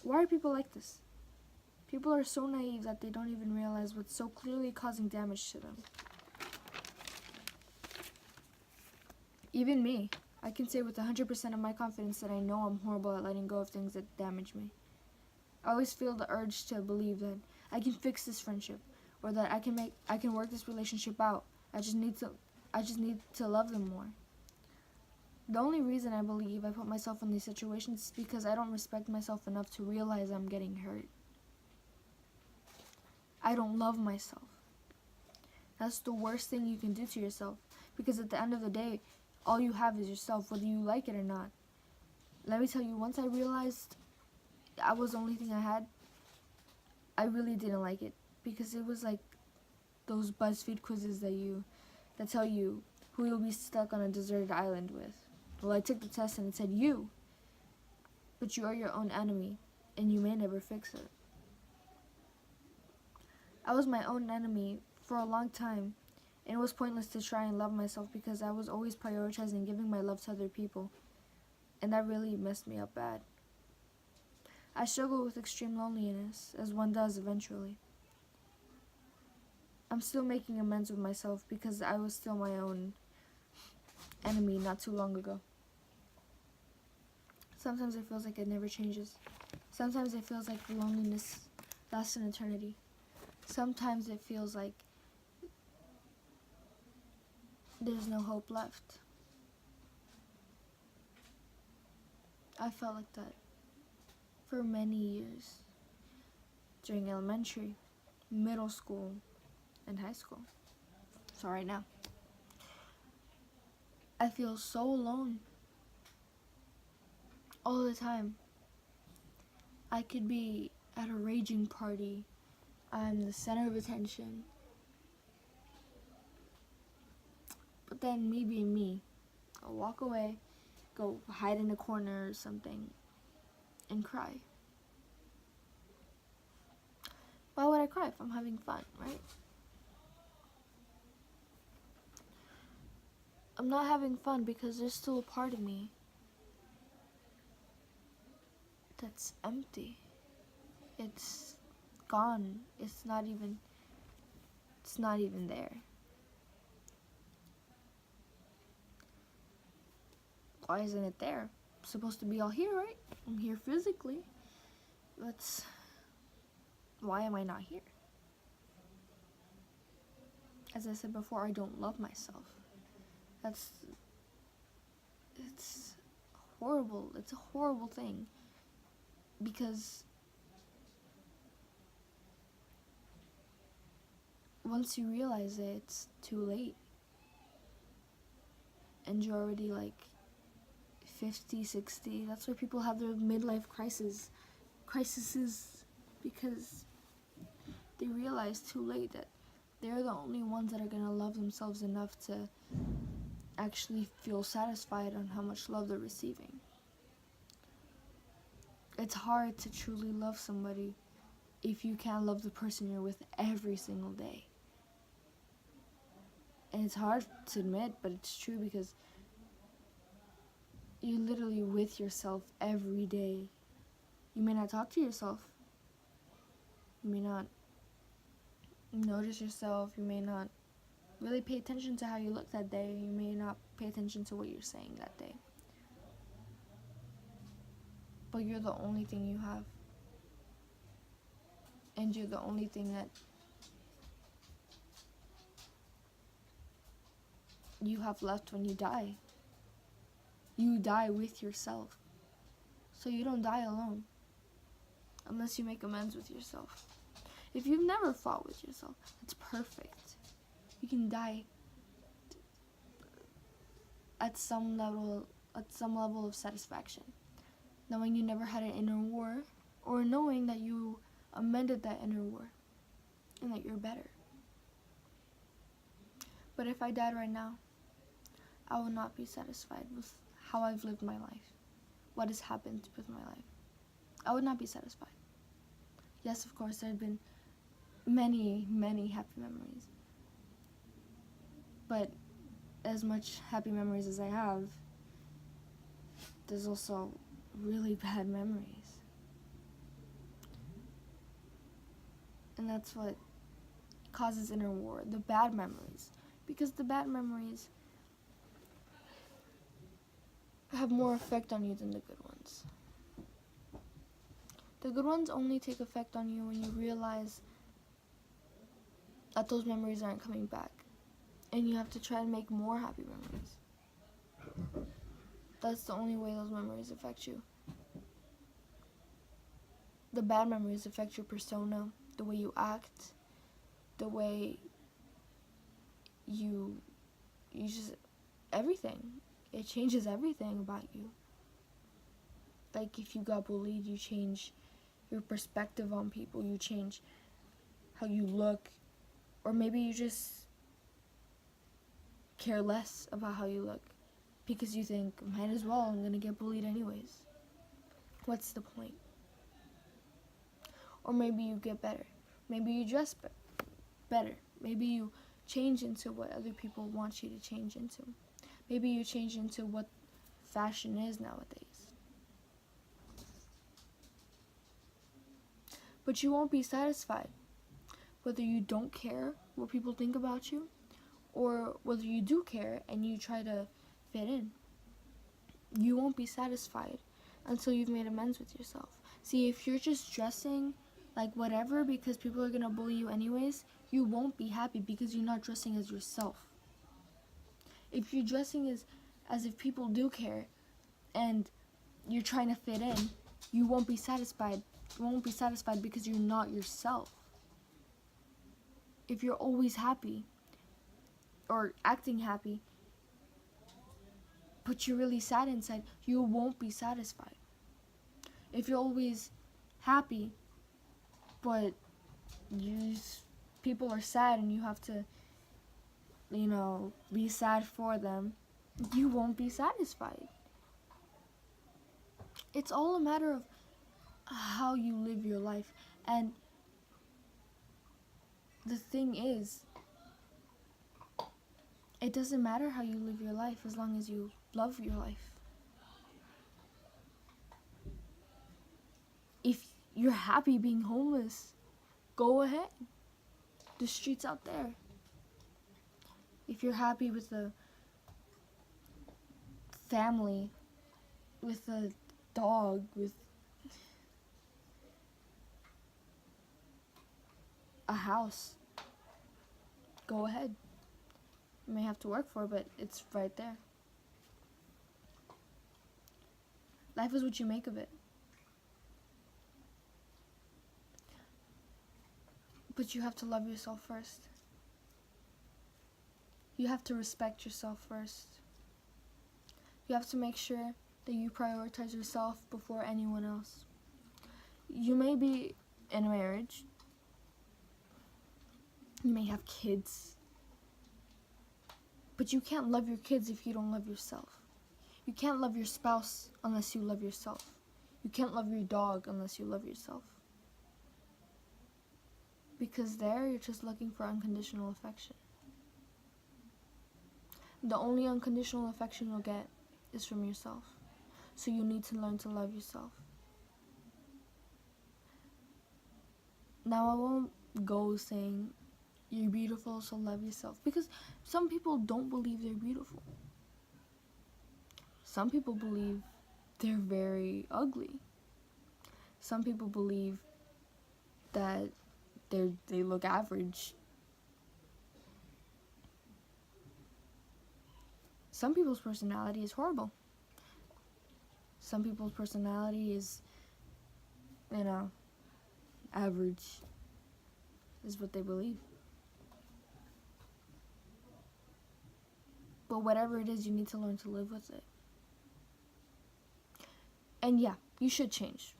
Why are people like this? People are so naive that they don't even realize what's so clearly causing damage to them. Even me, I can say with 100% of my confidence that I know I'm horrible at letting go of things that damage me. I always feel the urge to believe that I can fix this friendship, or that I can work this relationship out. I just need to love them more. The only reason I believe I put myself in these situations is because I don't respect myself enough to realize I'm getting hurt. I don't love myself. That's the worst thing you can do to yourself, because at the end of the day, all you have is yourself, whether you like it or not. Let me tell you, once I realized I was the only thing I had, I really didn't like it, because it was like those BuzzFeed quizzes that tell you who you'll be stuck on a deserted island with. Well, I took the test and it said you, but you are your own enemy, and you may never fix it. I was my own enemy for a long time, and it was pointless to try and love myself because I was always prioritizing giving my love to other people, and that really messed me up bad. I struggled with extreme loneliness, as one does eventually. I'm still making amends with myself because I was still my own enemy not too long ago. Sometimes it feels like it never changes. Sometimes it feels like the loneliness lasts an eternity. Sometimes it feels like there's no hope left. I felt like that for many years during elementary, middle school, and high school. So right now, I feel so alone all the time. I could be at a raging party. I'm the center of attention. But then me being me, I'll walk away, go hide in a corner or something, and cry. Why would I cry if I'm having fun, right? I'm not having fun because there's still a part of me that's empty. It's gone. It's not even there. Why isn't it there? I'm supposed to be all here, right? I'm here physically. Why am I not here? As I said before, I don't love myself. It's horrible. It's a horrible thing, because once you realize it, it's too late. And you're already like 50, 60. That's why people have their midlife crises, because they realize too late that they're the only ones that are going to love themselves enough to actually feel satisfied on how much love they're receiving. It's hard to truly love somebody if you can't love the person you're with every single day. And it's hard to admit, but it's true, because you're literally with yourself every day. You may not talk to yourself. You may not notice yourself. You may not really pay attention to how you look that day. You may not pay attention to what you're saying that day. But you're the only thing you have. And you're the only thing that you have left when you die. You die with yourself. So you don't die alone, unless you make amends with yourself. If you've never fought with yourself, that's perfect. You can die at some level of satisfaction, knowing you never had an inner war, or knowing that you amended that inner war and that you're better. But if I died right now, I will not be satisfied with how I've lived my life, what has happened with my life. I would not be satisfied. Yes, of course, there have been many, many happy memories. But as much happy memories as I have, there's also really bad memories. And that's what causes inner war, the bad memories. Because the bad memories have more effect on you than the good ones. The good ones only take effect on you when you realize that those memories aren't coming back. And you have to try to make more happy memories. That's the only way those memories affect you. The bad memories affect your persona, the way you act, the way you just, everything. It changes everything about you. Like if you got bullied, you change your perspective on people, you change how you look, or maybe you just care less about how you look because you think, might as well, I'm gonna get bullied anyways. What's the point? Or maybe you get better. Maybe you dress better. Maybe you change into what other people want you to change into. Maybe you change into what fashion is nowadays. But you won't be satisfied. Whether you don't care what people think about you, or whether you do care and you try to fit in. You won't be satisfied until you've made amends with yourself. See, if you're just dressing like whatever because people are gonna bully you anyways, you won't be happy because you're not dressing as yourself. If you're dressing as if people do care and you're trying to fit in, you won't be satisfied. You won't be satisfied because you're not yourself. If you're always happy or acting happy, but you're really sad inside, you won't be satisfied. If you're always happy, but people are sad and you have to, be sad for them, you won't be satisfied. It's all a matter of how you live your life. And the thing is, it doesn't matter how you live your life as long as you love your life. If you're happy being homeless, go ahead. The street's out there. If you're happy with a family, with a dog, with a house, go ahead. You may have to work for it, but it's right there. Life is what you make of it. But you have to love yourself first. You have to respect yourself first. You have to make sure that you prioritize yourself before anyone else. You may be in a marriage. You may have kids. But you can't love your kids if you don't love yourself. You can't love your spouse unless you love yourself. You can't love your dog unless you love yourself. Because there, you're just looking for unconditional affection. The only unconditional affection you'll get is from yourself. So you need to learn to love yourself. Now, I won't go saying, you're beautiful, so love yourself. Because some people don't believe they're beautiful. Some people believe they're very ugly. Some people believe that they look average. Some people's personality is horrible. Some people's personality is, average, is what they believe. But whatever it is, you need to learn to live with it. And yeah, you should change,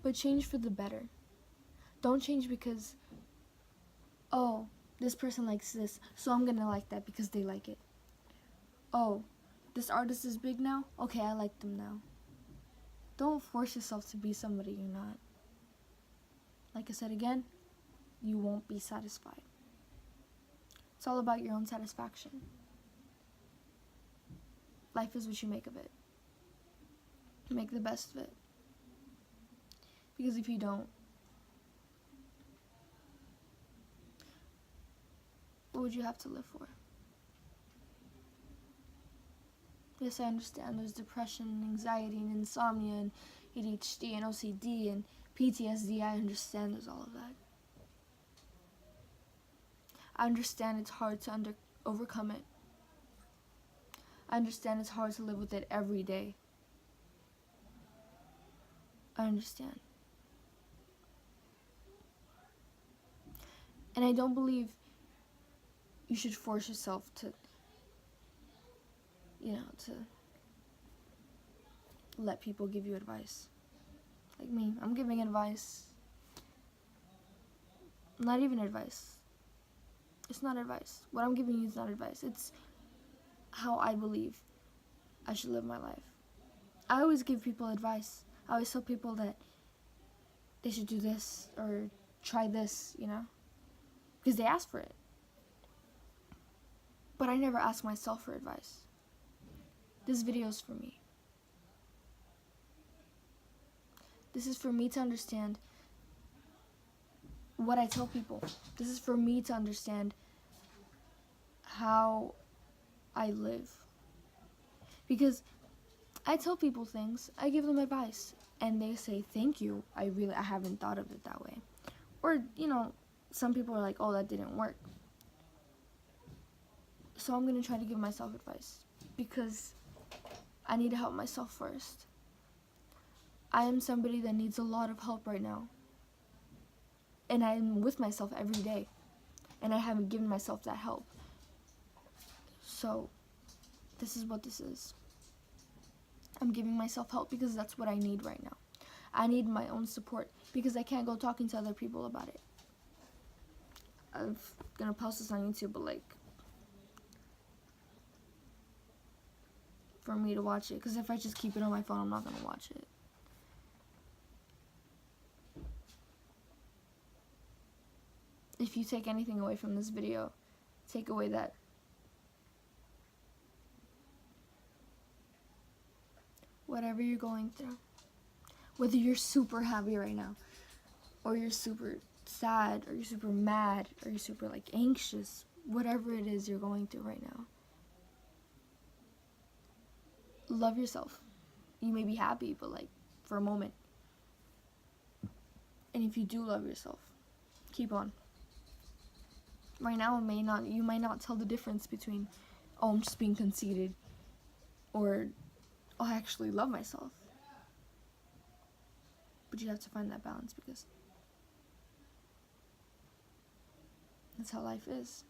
but change for the better. Don't change because, oh, this person likes this, so I'm gonna like that because they like it. Oh, this artist is big now? Okay, I like them now. Don't force yourself to be somebody you're not. Like I said again, you won't be satisfied. It's all about your own satisfaction. Life is what you make of it. Make the best of it. Because if you don't, what would you have to live for? Yes, I understand there's depression and anxiety and insomnia and ADHD and OCD and PTSD. I understand there's all of that. I understand it's hard to overcome it. I understand it's hard to live with it every day. I understand. And I don't believe you should force yourself to, to let people give you advice. Like me, I'm giving advice. Not even advice. It's not advice. What I'm giving you is not advice. It's how I believe I should live my life. I always give people advice. I always tell people that they should do this or try this, because they ask for it. But I never ask myself for advice. This video is for me. This is for me to understand what I tell people. This is for me to understand how I live. Because I tell people things, I give them advice, and they say, thank you, I haven't thought of it that way. Or, some people are like, oh, that didn't work. So I'm going to try to give myself advice, because I need to help myself first. I am somebody that needs a lot of help right now. And I'm with myself every day. And I haven't given myself that help. So, this is what this is. I'm giving myself help because that's what I need right now. I need my own support because I can't go talking to other people about it. I'm gonna post this on YouTube, but for me to watch it, because if I just keep it on my phone, I'm not gonna watch it. If you take anything away from this video, take away that whatever you're going through, whether you're super happy right now, or you're super sad, or you're super mad, or you're super anxious, whatever it is you're going through right now, love yourself. You may be happy, but for a moment. And if you do love yourself, keep on. Right now, you might not tell the difference between, oh, I'm just being conceited, or, oh, I actually love myself. But you have to find that balance, because that's how life is.